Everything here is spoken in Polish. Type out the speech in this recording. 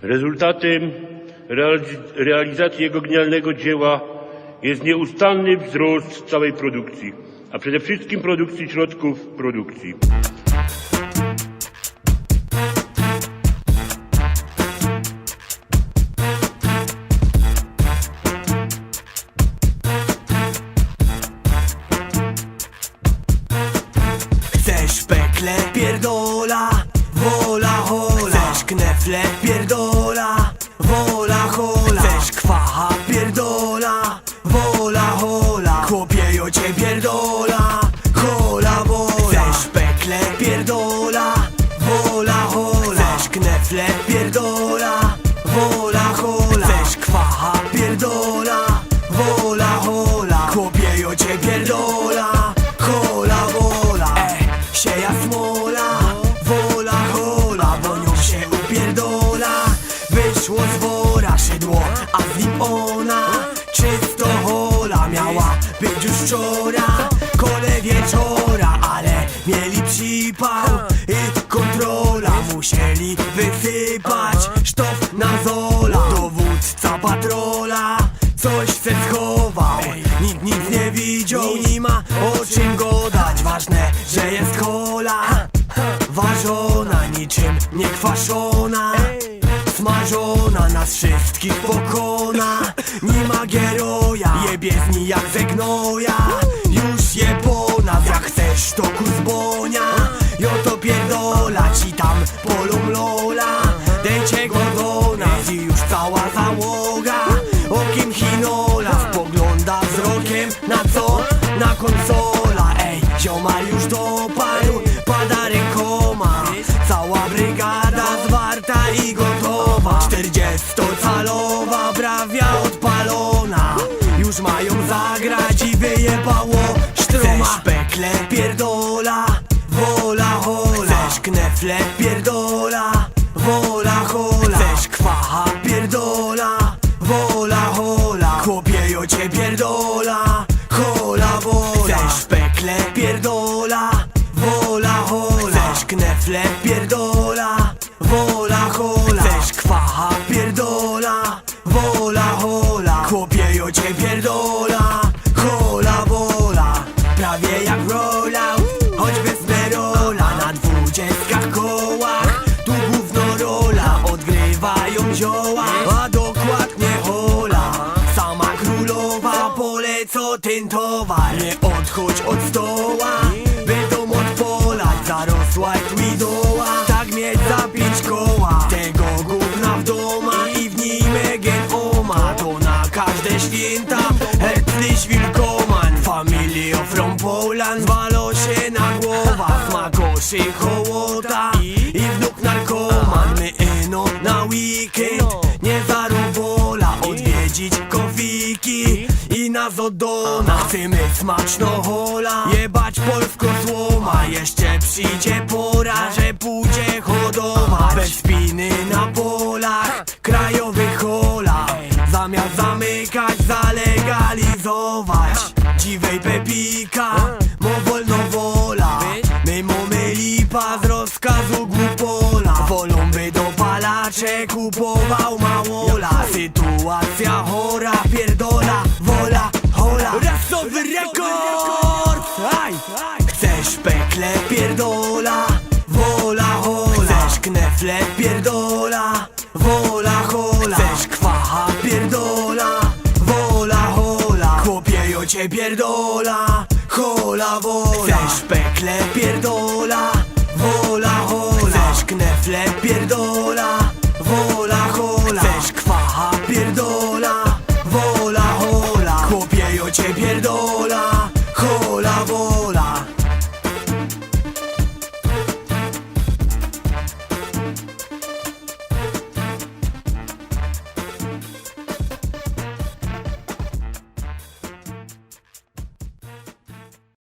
Rezultatem realizacji jego genialnego dzieła jest nieustanny wzrost całej produkcji, a przede wszystkim produkcji środków produkcji. Chcesz pekle, pierdola, wola hola. Chcesz knefle, pierdola, wola hola. Chcesz kwacha, pierdola, wola hola. Chłopie, jo cię pierdola, hola wola. Chcesz pekle, pierdola, wola hola. Chcesz knefle, pierdola, wola hola. Chcesz kwacha, pierdola, wola hola. Chłopie, jo cię pierdola, hola wola. Sieja smola, wola hola, bo nią się upierdola. Wyszło z wora szydło, a z nim ona. Czysto hola miała być już wczoraj, kole wieczora, ale mieli przypał i kontrola. Musieli wysypać sztof na zola. Dowódca patrola coś se schował, nikt nic nie widział, nie ma o czym gadać. Ważne, że jest hola, ważona, niczym niekwaszona. Smażona, nas wszystkich pokona. Nie ma geroja, jebie z niej jak ze gnoja. Już je po nas, jak chcesz to kuzbonia. Jo to pierdola, ci tam polą lola. Dejcie go do nas i już cała załoga okiem chinola spogląda wzrokiem na co? Na konsola. Ej, ziomal już dopadł, pada rękoma. Cała brygada zwarta i gotowa. 40-calowa brawia odpalona. Już mają zagrać i wyjebało sztruma. Chcesz pekle, pierdola, wola hola. Chcesz knefle, pierdola, wola hola. Chcesz kwacha, pierdola, wola hola. Chłopie, jo cię pierdola, hola wola. Chcesz pekle, pierdola, wola hola. Chcesz knefle, pierdola, wola hola. Chcesz kwacha, pierdola, wola hola. Chłopie, jo cię pierdola, hola wola. Prawie jak rola, choćby smerola. Na 20 kołach, tu gówno rola. Odgrywają zioła, a dokładnie hola. Sama królowa poleco ten towar. Nie odchodź od stoła, będą odpolać. Zarosła tu i doła, tak mieć za 5 koła. Tego gówna w doma i w nim egen oma. To na każde święta herzlich willkommen. Family from Poland, walo się na głowa. Smakoszy hołota i wnuk narkoman. My eno na weekend, nie zarobola. Odwiedzić kofiki i nas oddona. Chcemy smaczno hola, jebać polsko słoma. Jeszcze przyjdzie pora, że pójdzie hodować. Bez spiny na polach, krajowy hola. Zamiast zamykać, zalegalizować. Dziwej pepika, mo wolno wola. My mamy lipa z rozkazu głupola. Wolą by dopalacze kupował małola. Sytuacja chora, pierdola, wola, hola. Rasowy rekord! Aj! Chcesz pekle, pierdola, wola, hola. Chcesz knefle, pierdola, wola, hola. Chcesz kwacha, pierdola, wola, hola. Chłopie, jo cię pierdola, hola wola. Chcesz pekle, pierdola, wola, hola. Chcesz knefle, pierdola, wola, hola. Chcesz kwacha, pierdola.